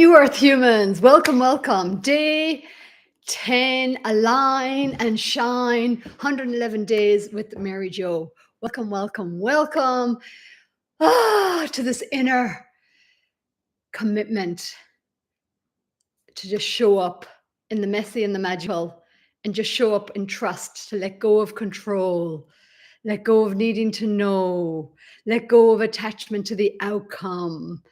you Earth humans, welcome, welcome. Day 10, align and shine, 111 days with Mary Jo. Welcome, welcome, welcome to this inner commitment to just show up in the messy and the magical and just show up in trust, to let go of control, let go of needing to know, let go of attachment to the outcome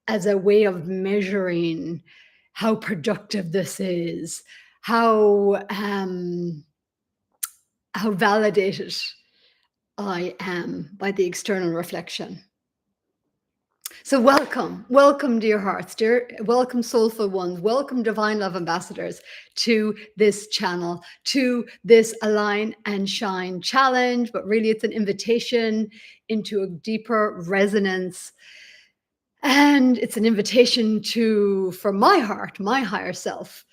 as a way of measuring how productive this is, how validated I am by the external reflection. So welcome, dear hearts, welcome, soulful ones, welcome, divine love ambassadors, to this channel, to this Align and Shine challenge. But really, it's an invitation into a deeper resonance. And it's an invitation for my heart, my higher self,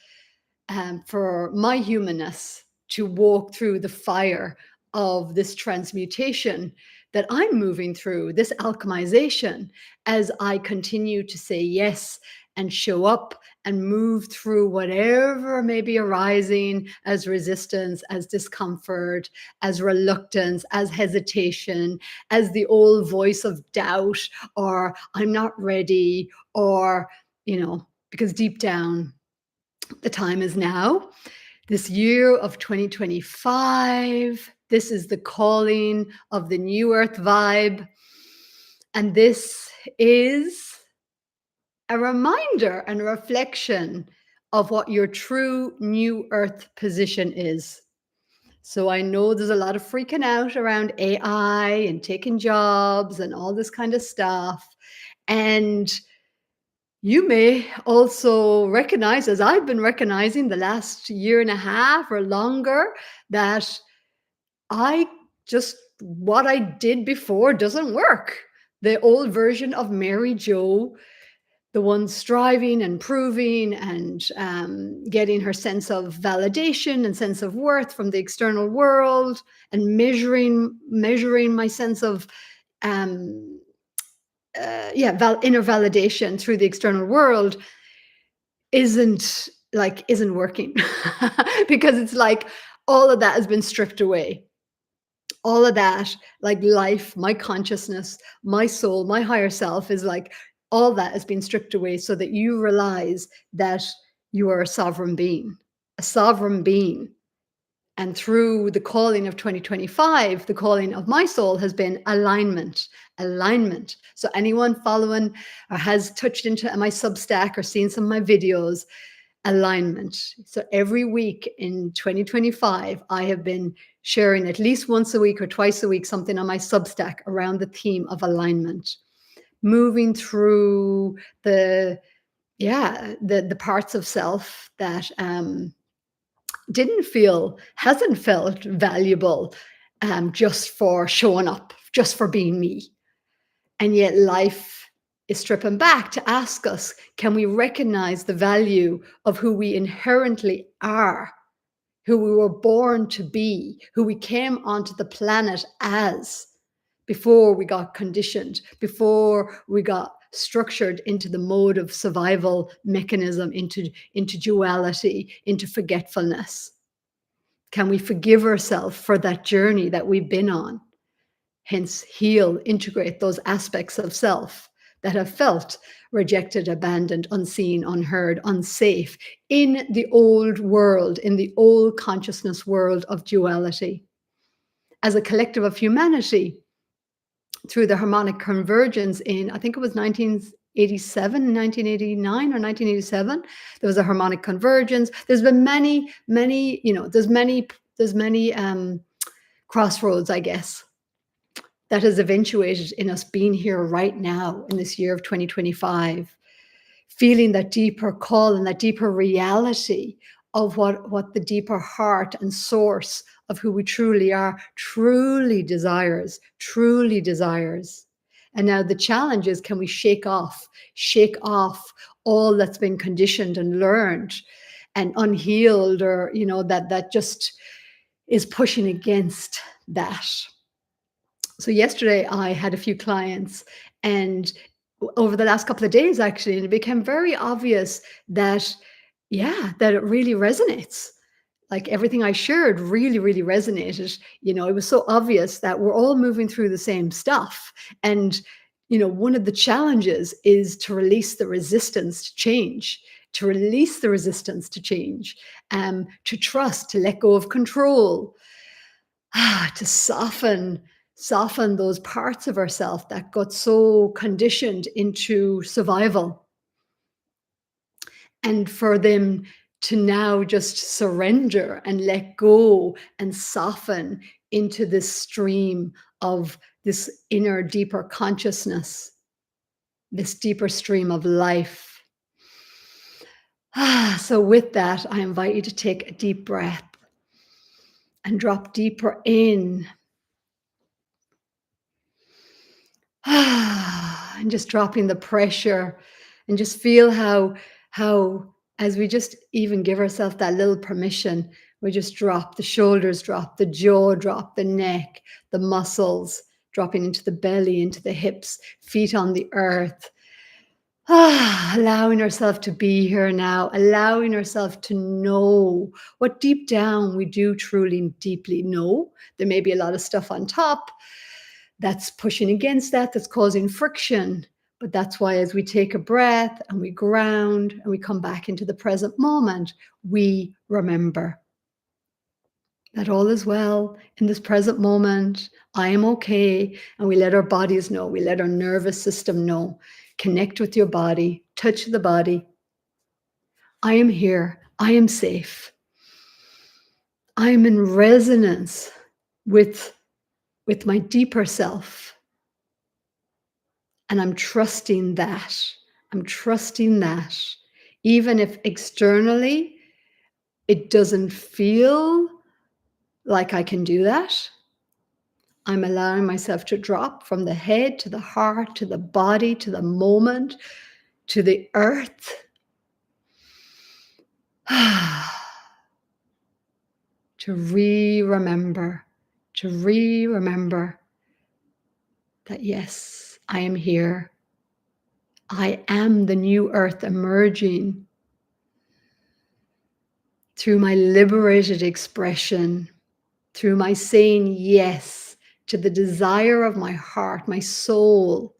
for my humanness to walk through the fire of this transmutation that I'm moving through, this alchemization, as I continue to say yes and show up and move through whatever may be arising as resistance, as discomfort, as reluctance, as hesitation, as the old voice of doubt, or I'm not ready, or, because deep down, the time is now. This year of 2025, this is the calling of the new earth vibe. And this is a reminder and a reflection of what your true new earth position is. So I know there's a lot of freaking out around AI and taking jobs and all this kind of stuff. And you may also recognize, as I've been recognizing the last year and a half or longer, that what I did before doesn't work. The old version of Mary Jo, the one striving and proving and getting her sense of validation and sense of worth from the external world, and measuring my sense of inner validation through the external world isn't working because it's like all of that has been stripped away. All of that, like life, my consciousness, my soul, my higher self, is like all that has been stripped away so that you realize that you are a sovereign being. And through the calling of 2025, the calling of my soul has been alignment. So anyone following or has touched into my Substack or seen some of my videos, alignment. So every week in 2025, I have been sharing at least once a week or twice a week something on my Substack around the theme of alignment, moving through the parts of self that hasn't felt valuable just for showing up, just for being me. And yet life is stripping back to ask us, can we recognize the value of who we inherently are, who we were born to be, who we came onto the planet as, before we got conditioned, before we got structured into the mode of survival mechanism, into duality, into forgetfulness? Can we forgive ourselves for that journey that we've been on? Hence, heal, integrate those aspects of self that have felt rejected, abandoned, unseen, unheard, unsafe in the old world, in the old consciousness world of duality. As a collective of humanity, through the harmonic convergence in, I think it was 1987, 1989 or 1987, there was a harmonic convergence. There's been many, there's many crossroads, I guess, that has eventuated in us being here right now in this year of 2025, feeling that deeper call and that deeper reality of what the deeper heart and source of who we truly are truly desires. And now the challenge is, can we shake off all that's been conditioned and learned and unhealed, or that just is pushing against that. So yesterday I had a few clients, and over the last couple of days, actually, and it became very obvious that, yeah, that it really resonates. Like everything I shared really, really resonated. It was so obvious that we're all moving through the same stuff. And, one of the challenges is to release the resistance to change, to release the resistance to change, to trust, to let go of control, to soften those parts of ourselves that got so conditioned into survival, and for them to now just surrender and let go and soften into this stream of this inner, deeper consciousness, this deeper stream of life. So with that, I invite you to take a deep breath and drop deeper in. And just dropping the pressure, and just feel how as we just even give ourselves that little permission, we just drop the shoulders, drop the jaw, drop the neck, the muscles, dropping into the belly, into the hips, feet on the earth. Allowing ourselves to be here now, allowing ourselves to know what deep down we do truly deeply know. There may be a lot of stuff on top that's pushing against that, that's causing friction. But that's why, as we take a breath and we ground and we come back into the present moment, we remember that all is well in this present moment. I am okay. And we let our bodies know, we let our nervous system know. Connect with your body, touch the body. I am here. I am safe. I am in resonance with my deeper self. And I'm trusting that. I'm trusting that. Even if externally it doesn't feel like I can do that, I'm allowing myself to drop from the head to the heart, to the body, to the moment, to the earth. To remember that, yes, I am here. I am the new earth emerging through my liberated expression, through my saying yes to the desire of my heart, my soul,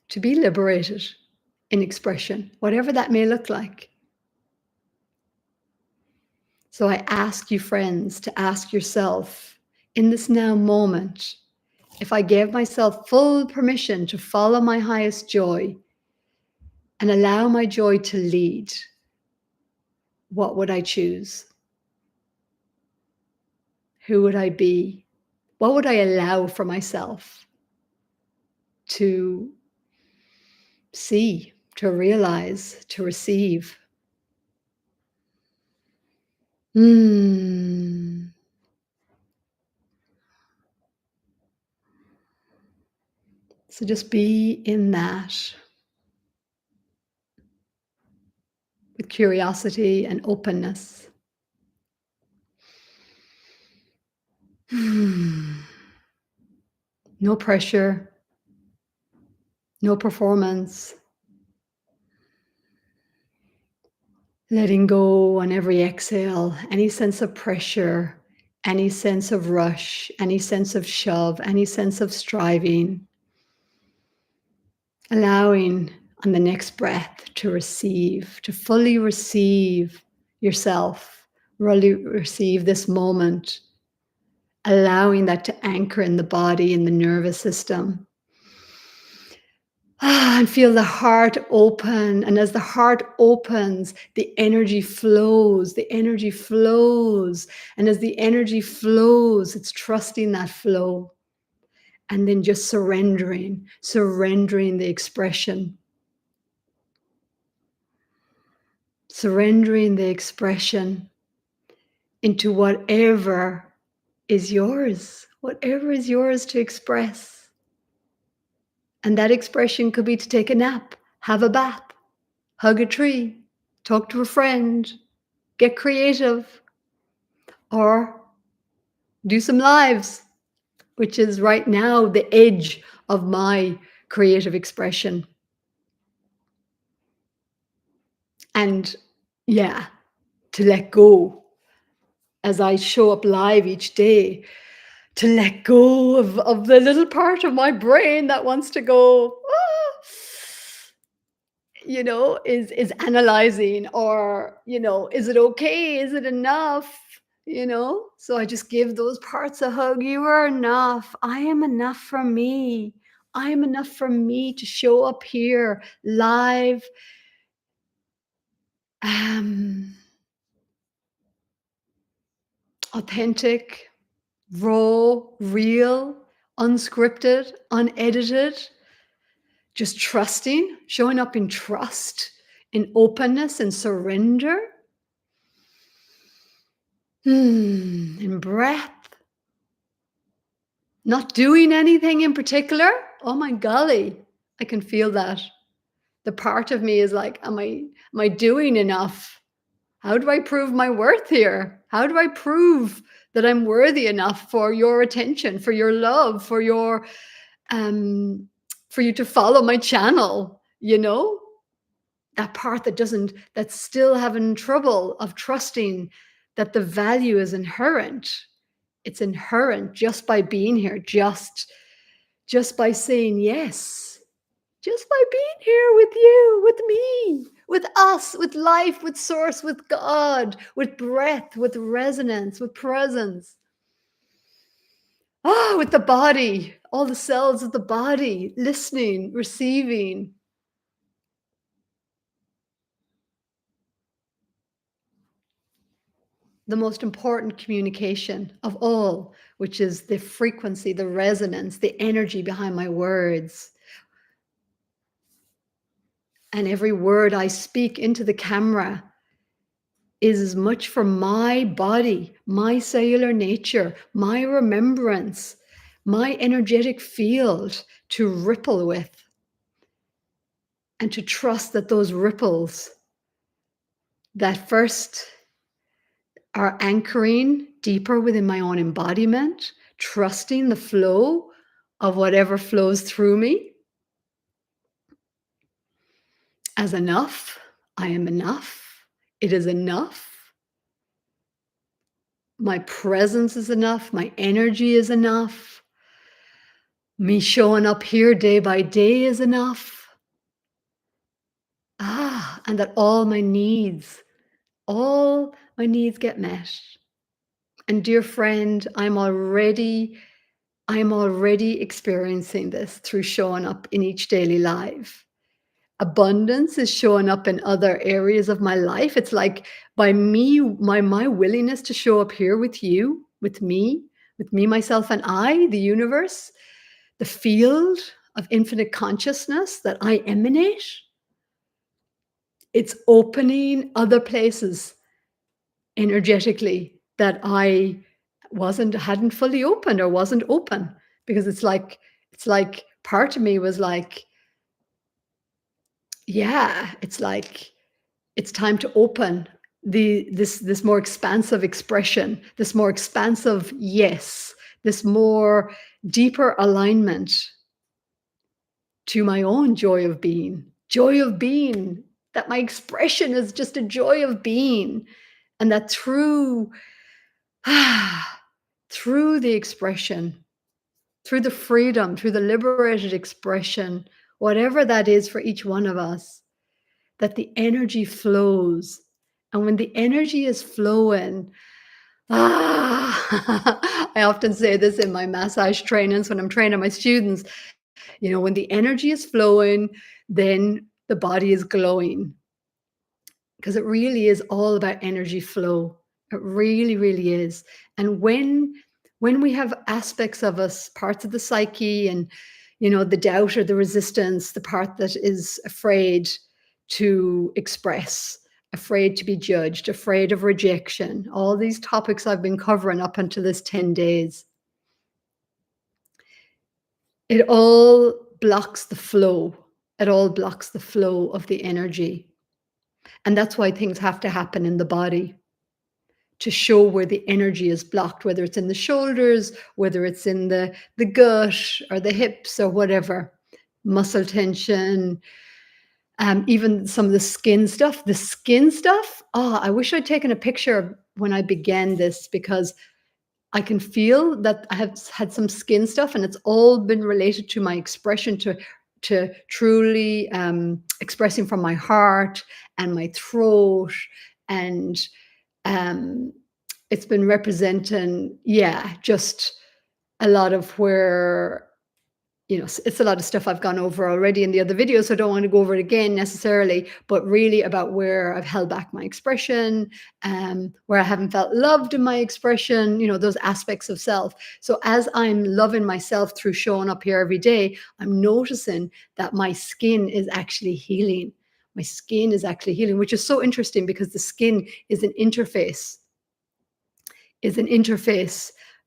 to be liberated in expression, whatever that may look like. So I ask you, friends, to ask yourself in this now moment, if I gave myself full permission to follow my highest joy and allow my joy to lead, what would I choose? Who would I be? What would I allow for myself to see, to realize, to receive? So just be in that with curiosity and openness. No pressure, no performance. Letting go on every exhale, any sense of pressure, any sense of rush, any sense of shove, any sense of striving. Allowing on the next breath to receive, to fully receive yourself, really receive this moment, allowing that to anchor in the body and the nervous system. And feel the heart open. And as the heart opens, the energy flows, the energy flows. And as the energy flows, it's trusting that flow. And then just surrendering the expression. Surrendering the expression into whatever is yours to express. And that expression could be to take a nap, have a bath, hug a tree, talk to a friend, get creative, or do some lives, which is right now the edge of my creative expression. And yeah, to let go as I show up live each day, to let go of the little part of my brain that wants to go, "Ah," is analyzing, or, is it okay? Is it enough? So I just give those parts a hug. You are enough. I am enough for me. I am enough for me to show up here live. Um, Authentic, raw, real, unscripted, unedited, just trusting, showing up in trust, in openness and surrender, in breath, not doing anything in particular. Oh my golly, I can feel that. The part of me is like, am I doing enough? How do I prove my worth here? How do I prove that I'm worthy enough for your attention, for your love, um, for you to follow my channel? That part that's still having trouble of trusting that the value is inherent. It's inherent just by being here, just by saying yes, just by being here with you, with me, with us, with life, with source, with God, with breath, with resonance, with presence. With the body, all the cells of the body, listening, receiving. The most important communication of all, which is the frequency, the resonance, the energy behind my words. And every word I speak into the camera is as much for my body, my cellular nature, my remembrance, my energetic field to ripple with, and to trust that those ripples that first are anchoring deeper within my own embodiment, trusting the flow of whatever flows through me as enough. I am enough. It is enough. My presence is enough. My energy is enough. Me showing up here day by day is enough. And that all my needs get met. And dear friend, I'm already experiencing this through showing up in each daily life. Abundance is showing up in other areas of my life. It's like by me, my willingness to show up here with you, with me, myself, and I, the universe, the field of infinite consciousness that I emanate. It's opening other places energetically that I hadn't fully opened or wasn't open, because it's like part of me was like, yeah, it's like it's time to open this more expansive expression, this more expansive yes, this more deeper alignment to my own joy of being, that my expression is just a joy of being, and that through the expression, through the freedom, through the liberated expression, whatever that is for each one of us, that the energy flows. And when the energy is flowing, I often say this in my massage trainings when I'm training my students, when the energy is flowing, then the body is glowing. Because it really is all about energy flow. It really, really is. And when we have aspects of us, parts of the psyche, and the doubt or the resistance, the part that is afraid to express, afraid to be judged, afraid of rejection, all these topics I've been covering up until this 10 days, it all blocks the flow. It all blocks the flow of the energy. And that's why things have to happen in the body, to show where the energy is blocked, whether it's in the shoulders, whether it's in the gut or the hips or whatever, muscle tension, even some of the skin stuff. The skin stuff, I wish I'd taken a picture when I began this, because I can feel that I have had some skin stuff, and it's all been related to my expression, to truly expressing from my heart and my throat, and it's been representing, just a lot of where, it's a lot of stuff I've gone over already in the other videos, so I don't want to go over it again necessarily, but really about where I've held back my expression, where I haven't felt loved in my expression, those aspects of self. So as I'm loving myself through showing up here every day, I'm noticing that my skin is actually healing. My skin is actually healing, which is so interesting, because the skin is an interface,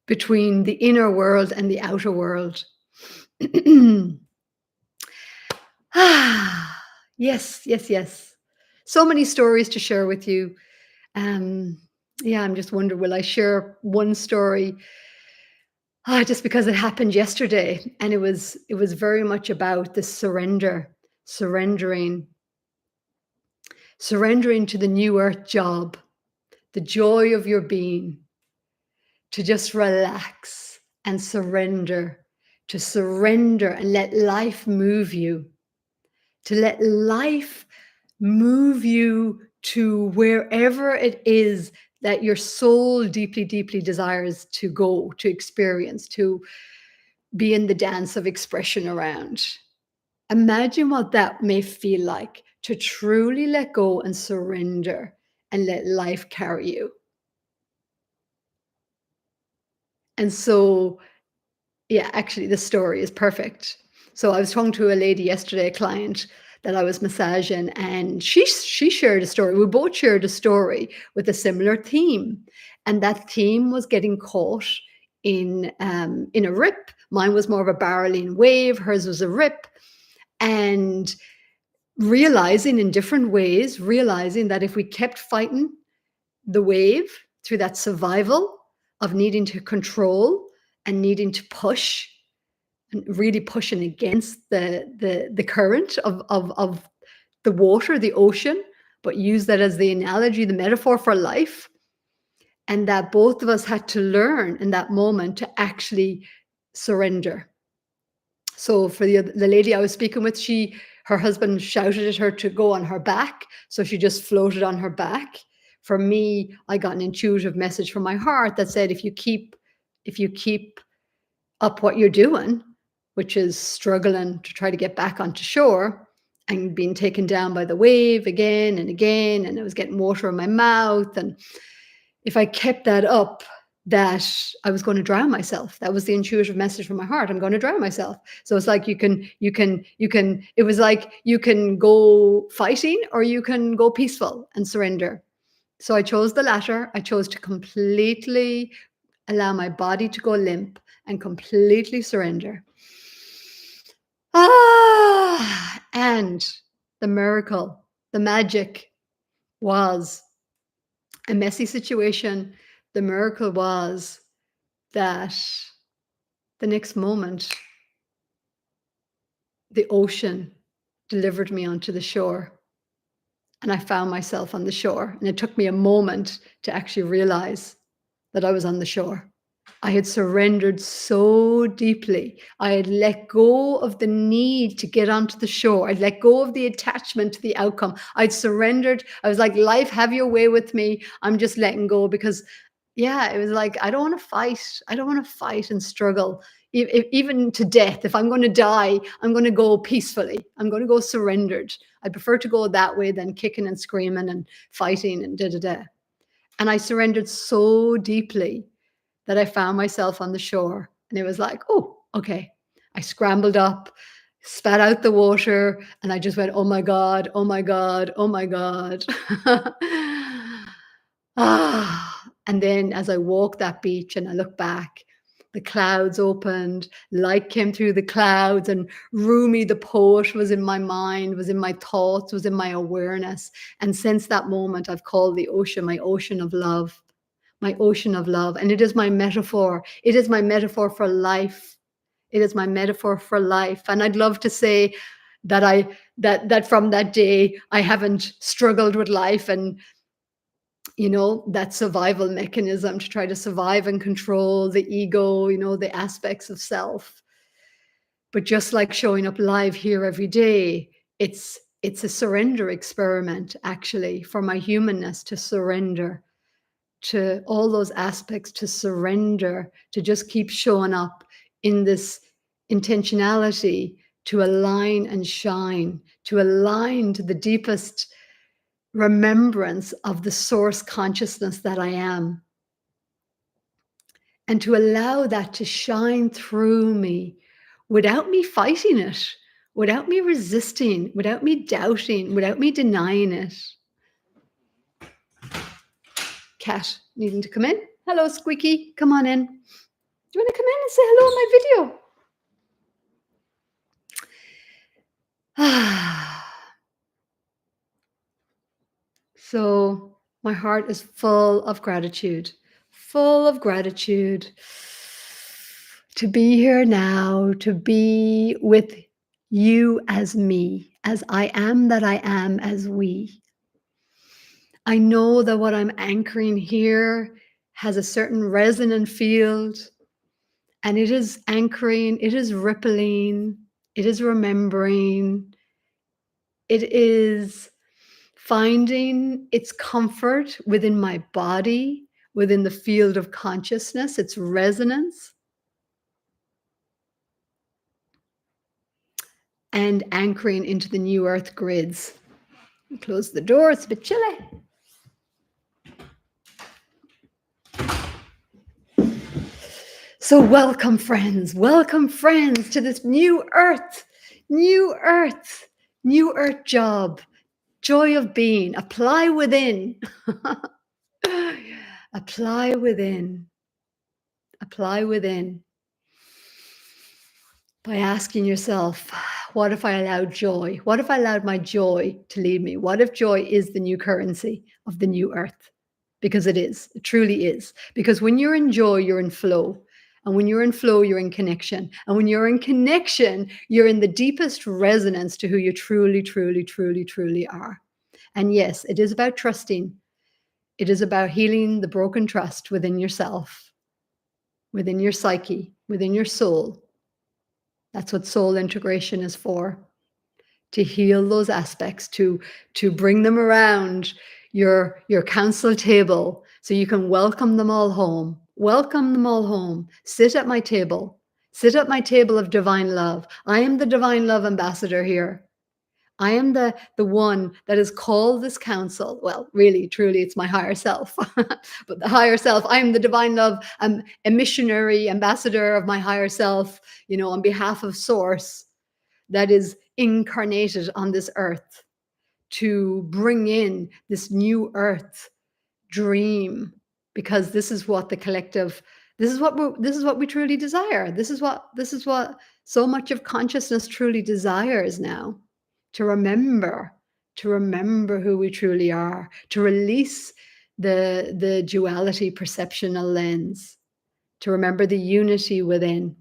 between the inner world and the outer world. Yes. So many stories to share with you. I'm just wondering, will I share one story? Just because it happened yesterday, and it was very much about the surrendering to the new Earth J.O.B, the joy of your being, to just relax and surrender and let life move you, to let life move you to wherever it is that your soul deeply, deeply desires to go, to experience, to be in the dance of expression around. Imagine what that may feel like, to truly let go and surrender and let life carry you. And so, actually, the story is perfect. So I was talking to a lady yesterday, a client that I was massaging, and she shared a story. We both shared a story with a similar theme, and that theme was getting caught in a rip. Mine was more of a barreling wave. Hers was a rip, and realizing in different ways, that if we kept fighting the wave through that survival of needing to control and needing to push, and really pushing against the current of the water, the ocean, but use that as the analogy, the metaphor for life. And that both of us had to learn in that moment to actually surrender. So for the lady I was speaking with, her husband shouted at her to go on her back, so she just floated on her back. For me, I got an intuitive message from my heart that said, if you keep up what you're doing, which is struggling to try to get back onto shore and being taken down by the wave again and again, and I was getting water in my mouth, and if I kept that up, that I was going to drown myself. That was the intuitive message from my heart. I'm going to drown myself. So it's like it was like you can go fighting or you can go peaceful and surrender. So I chose the latter. I chose to completely allow my body to go limp and completely surrender. And the miracle, the magic was a messy situation. The miracle was that the next moment, the ocean delivered me onto the shore, and I found myself on the shore. And it took me a moment to actually realize that I was on the shore. I had surrendered so deeply. I had let go of the need to get onto the shore. I'd let go of the attachment to the outcome. I'd surrendered. I was like, life, have your way with me. I'm just letting go, because it was like, I don't want to fight. I don't want to fight and struggle. Even to death. If I'm going to die, I'm going to go peacefully. I'm going to go surrendered. I prefer to go that way than kicking and screaming and fighting and da-da-da. And I surrendered so deeply that I found myself on the shore, and it was like, oh, okay. I scrambled up, spat out the water, and I just went, oh my God, oh my God, oh my God. And then as I walked that beach and I looked back, the clouds opened, light came through the clouds, and Rumi the poet was in my mind, was in my thoughts, was in my awareness. And since that moment, I've called the ocean my ocean of love. my ocean of love. And it is my metaphor. It is my metaphor for life. It is my metaphor for life. And I'd love to say that that from that day, I haven't struggled with life and, that survival mechanism to try to survive and control the ego, the aspects of self. But just like showing up live here every day, it's a surrender experiment, actually, for my humanness to surrender to all those aspects, to surrender, to just keep showing up in this intentionality, to align and shine, to align to the deepest remembrance of the source consciousness that I am. And to allow that to shine through me without me fighting it, without me resisting, without me doubting, without me denying it. Cat needing to come in. Hello, Squeaky. Come on in. Do you want to come in and say hello in my video? So my heart is full of gratitude to be here now, to be with you as me, as I am that I am as we. I know that what I'm anchoring here has a certain resonant field, and it is anchoring, it is rippling, it is remembering, it is finding its comfort within my body, within the field of consciousness, its resonance, and anchoring into the new earth grids. Close the door, it's a bit chilly. So welcome friends to this new earth job, joy of being, apply within. Apply within by asking yourself, what if I allowed joy? What if I allowed my joy to lead me? What if joy is the new currency of the new earth? Because it is, it truly is. Because when you're in joy, you're in flow. And when you're in flow, you're in connection. And when you're in connection, you're in the deepest resonance to who you truly, truly, truly, truly are. And yes, it is about trusting. It is about healing the broken trust within yourself, within your psyche, within your soul. That's what soul integration is for, to heal those aspects, to bring them around your council table so you can welcome them all home. Welcome them all home. Sit at my table. Sit at my table of divine love. I am the divine love ambassador here. I am the one that is called this council. Well, really, truly, it's my higher self. But the higher self, I am the divine love, a missionary ambassador of my higher self, on behalf of Source, that is incarnated on this earth to bring in this new earth dream, because this is what the collective, this is what we truly desire. This is what so much of consciousness truly desires now. To remember who we truly are, to release the duality perceptional lens, to remember the unity within,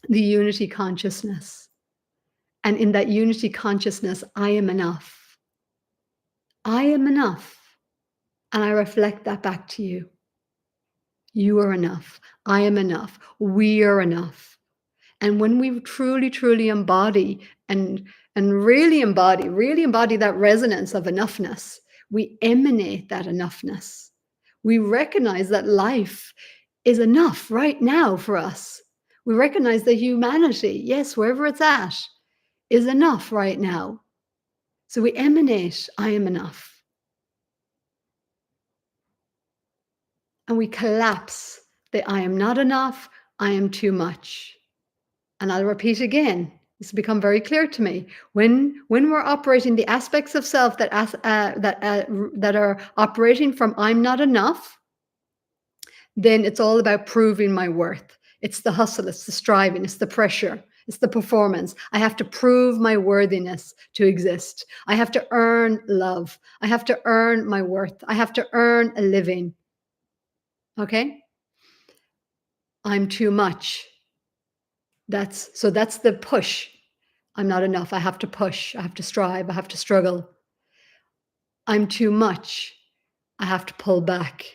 the unity consciousness. And in that unity consciousness, I am enough. I am enough. And I reflect that back to you. You are enough. I am enough. We are enough. And when we truly, truly embody and really embody that resonance of enoughness, we emanate that enoughness. We recognize that life is enough right now for us. We recognize that humanity, yes, wherever it's at, is enough right now. So we emanate, I am enough. And we collapse the I am not enough, I am too much. And I'll repeat again, this has become very clear to me. When we're operating the aspects of self that are operating from I'm not enough, then it's all about proving my worth. It's the hustle, it's the striving, it's the pressure, it's the performance. I have to prove my worthiness to exist. I have to earn love. I have to earn my worth. I have to earn a living. Okay? I'm too much. That's the push. I'm not enough. I have to push. I have to strive. I have to struggle. I'm too much. I have to pull back.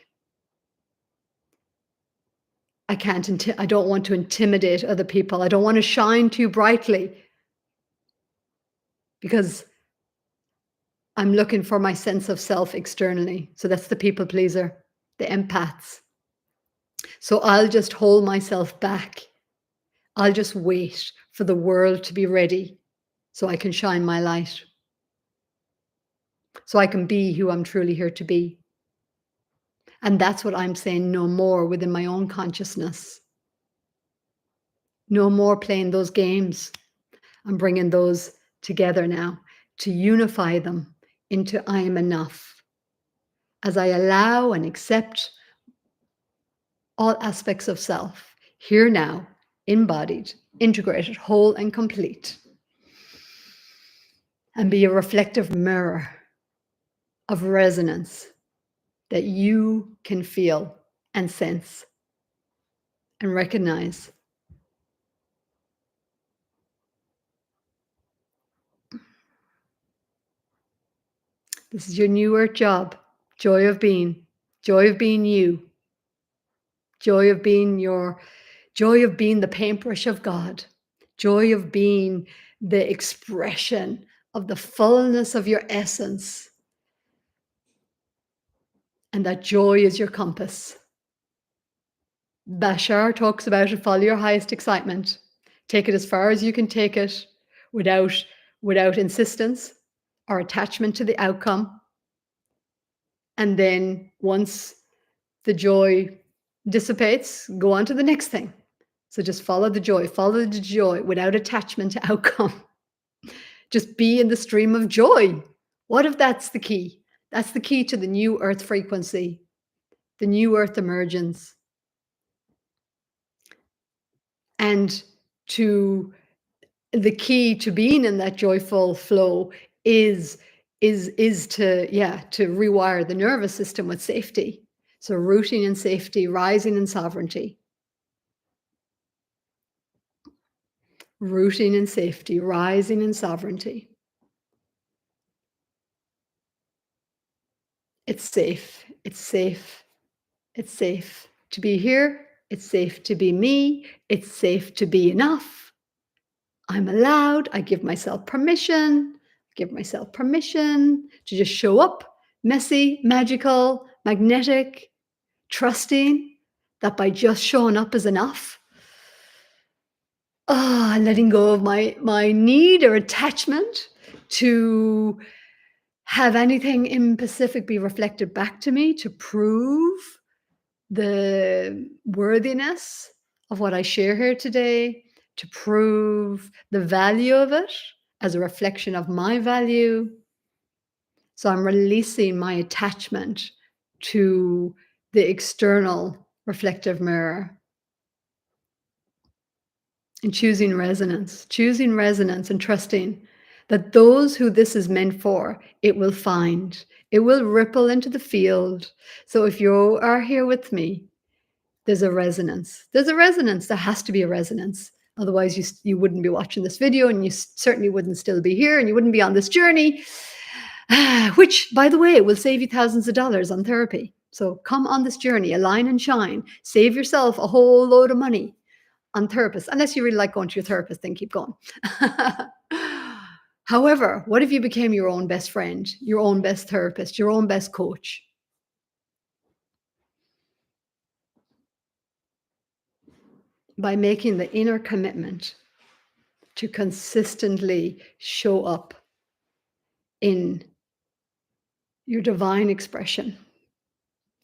I don't want to intimidate other people. I don't want to shine too brightly because I'm looking for my sense of self externally. So that's the people pleaser, the empaths. So I'll just hold myself back. I'll just wait for the world to be ready so I can shine my light. So I can be who I'm truly here to be. And that's what I'm saying no more within my own consciousness. No more playing those games. I'm bringing those together now to unify them into I am enough. As I allow and accept all aspects of self, here now, embodied, integrated, whole, and complete, and be a reflective mirror of resonance that you can feel and sense and recognize. This is your new Earth job. Joy of being you, joy of being the paintbrush of God, joy of being the expression of the fullness of your essence. And that joy is your compass. Bashar talks about it, follow your highest excitement. Take it as far as you can take it without insistence or attachment to the outcome. And then once the joy dissipates, go on to the next thing. So just follow the joy without attachment to outcome. Just be in the stream of joy. What if that's the key? That's the key to the new Earth frequency, the new Earth emergence. And to the key to being in that joyful flow is to rewire the nervous system with safety. So rooting in safety, rising in sovereignty. Rooting in safety, rising in sovereignty. It's safe. It's safe. It's safe to be here. It's safe to be me. It's safe to be enough. I'm allowed. I give myself permission. Give myself permission to just show up, messy, magical, magnetic, trusting that by just showing up is enough. Letting go of my need or attachment to have anything in Pacific be reflected back to me to prove the worthiness of what I share here today, to prove the value of it as a reflection of my value. So I'm releasing my attachment to the external reflective mirror and choosing resonance and trusting that those who this is meant for, it will find, it will ripple into the field. So if you are here with me, there's a resonance. There has to be a resonance. Otherwise, you wouldn't be watching this video, and you certainly wouldn't still be here, and you wouldn't be on this journey, which, by the way, will save you thousands of dollars on therapy. So come on this journey, align and shine. Save yourself a whole load of money on therapists. Unless you really like going to your therapist, then keep going. However, what if you became your own best friend, your own best therapist, your own best coach? By making the inner commitment to consistently show up in your divine expression,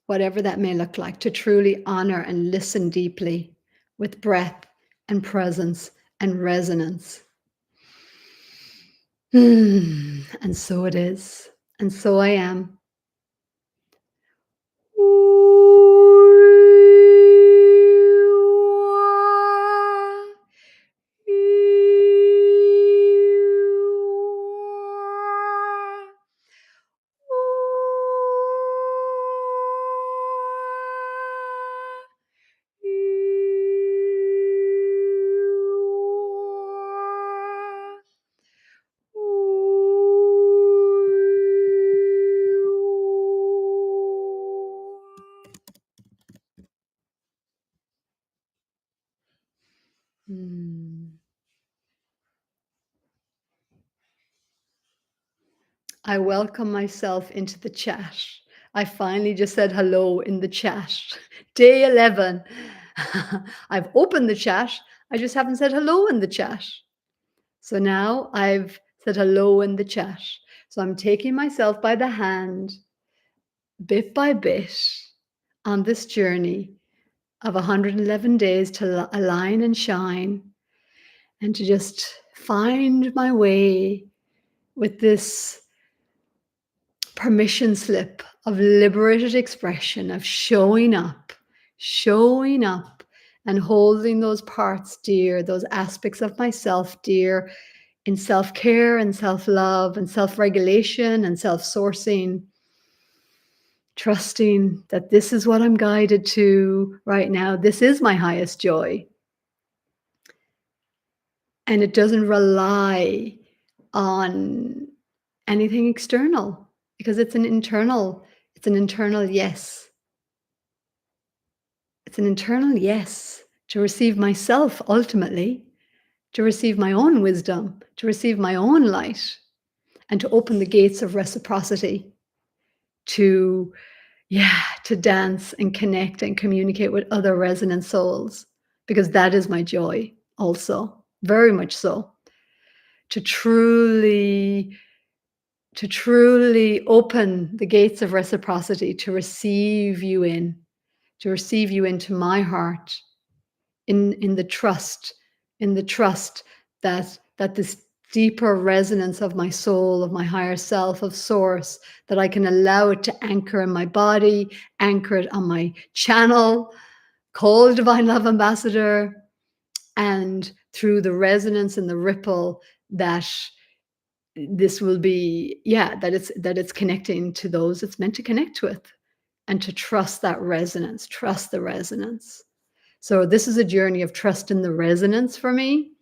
whatever that may look like, to truly honor and listen deeply with breath and presence and resonance. And so it is, and so I am. Mm. I welcome myself into the chat. I finally just said hello in the chat. Day 11. I've opened the chat. I just haven't said hello in the chat. So now I've said hello in the chat. So I'm taking myself by the hand, bit by bit, on this journey of 111 days to align and shine, and to just find my way with this permission slip of liberated expression, of showing up and holding those parts dear, those aspects of myself dear, in self-care and self-love and self-regulation and self-sourcing, trusting that this is what I'm guided to right now. This is my highest joy. And it doesn't rely on anything external, because it's an internal yes. It's an internal yes to receive myself ultimately, to receive my own wisdom, to receive my own light, and to open the gates of reciprocity, to to dance and connect and communicate with other resonant souls, because that is my joy also, very much so. To truly open the gates of reciprocity, to receive you into my heart, in the trust, that this deeper resonance of my soul, of my higher self, of source, that I can allow it to anchor in my body, anchor it on my channel called Divine Love Ambassador, and through the resonance and the ripple that this will be, that it's connecting to those it's meant to connect with, and to trust that resonance, trust the resonance. So this is a journey of trust in the resonance for me,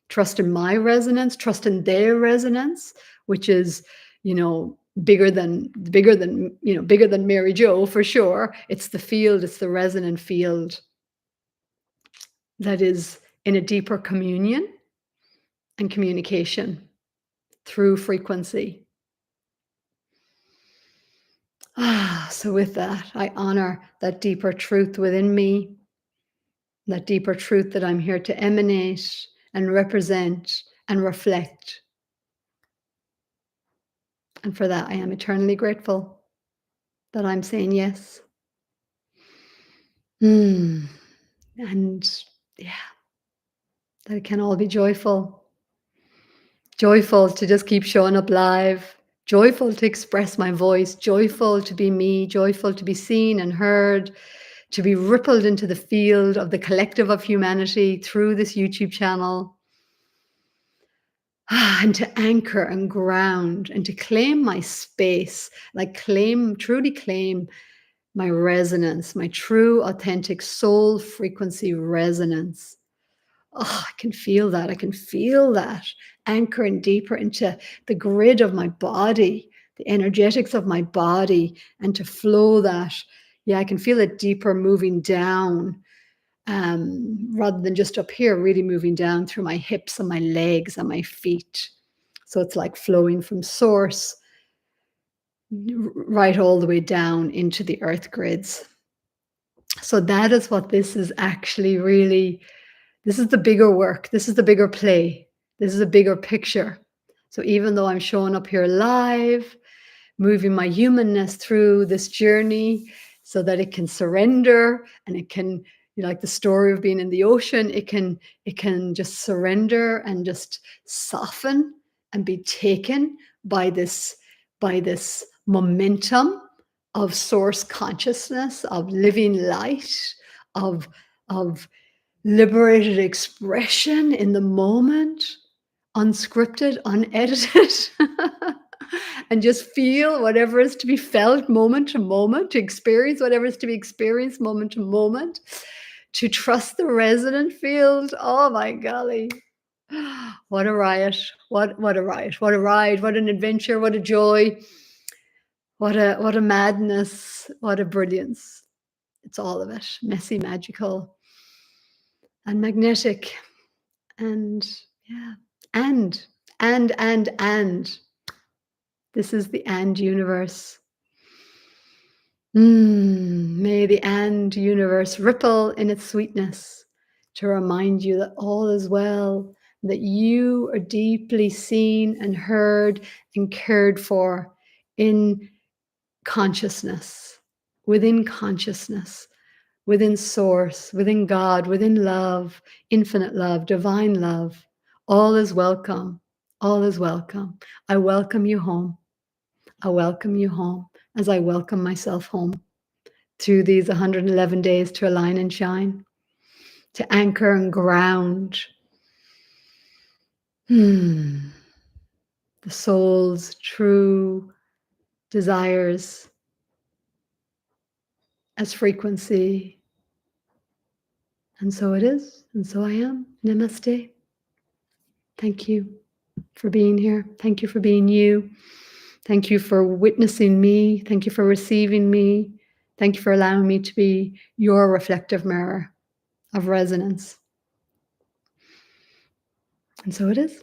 trust in my resonance, trust in their resonance, which is, bigger than Mary Jo, for sure. It's the field, it's the resonant field that is in a deeper communion and communication through frequency. So with that, I honor that deeper truth within me, that deeper truth that I'm here to emanate and represent and reflect. And for that, I am eternally grateful that I'm saying yes. And that it can all be joyful. Joyful to just keep showing up live, joyful to express my voice, joyful to be me, joyful to be seen and heard, to be rippled into the field of the collective of humanity through this YouTube channel. And to anchor and ground and to claim my space, truly claim my resonance, my true, authentic soul frequency resonance. I can feel that. I can feel that anchoring deeper into the grid of my body, the energetics of my body, and to flow that. I can feel it deeper moving down, rather than just up here, really moving down through my hips and my legs and my feet. So it's like flowing from source right all the way down into the earth grids. So that is what this is actually really. This is the bigger work. This is the bigger play. This is a bigger picture. So even though I'm showing up here live, moving my humanness through this journey so that it can surrender, and it can, like the story of being in the ocean, it can just surrender and just soften and be taken by this momentum of source consciousness, of living light, of liberated expression in the moment, unscripted, unedited, and just feel whatever is to be felt moment to moment, to experience whatever is to be experienced moment to moment, to trust the resonant field. Oh my golly. What a riot. What a riot. What a ride. What an adventure. What a joy. What a madness. What a brilliance. It's all of it. Messy, magical, and magnetic. And yeah, and. This is the and universe. May the and universe ripple in its sweetness to remind you that all is well, that you are deeply seen and heard and cared for in consciousness, within consciousness, within source, within God, within love, infinite love, divine love. All is welcome. All is welcome. I welcome you home. I welcome you home as I welcome myself home through these 111 days to align and shine, to anchor and ground the soul's true desires as frequency. And so it is, and so I am. Namaste. Thank you for being here. Thank you for being you. Thank you for witnessing me. Thank you for receiving me. Thank you for allowing me to be your reflective mirror of resonance. And so it is.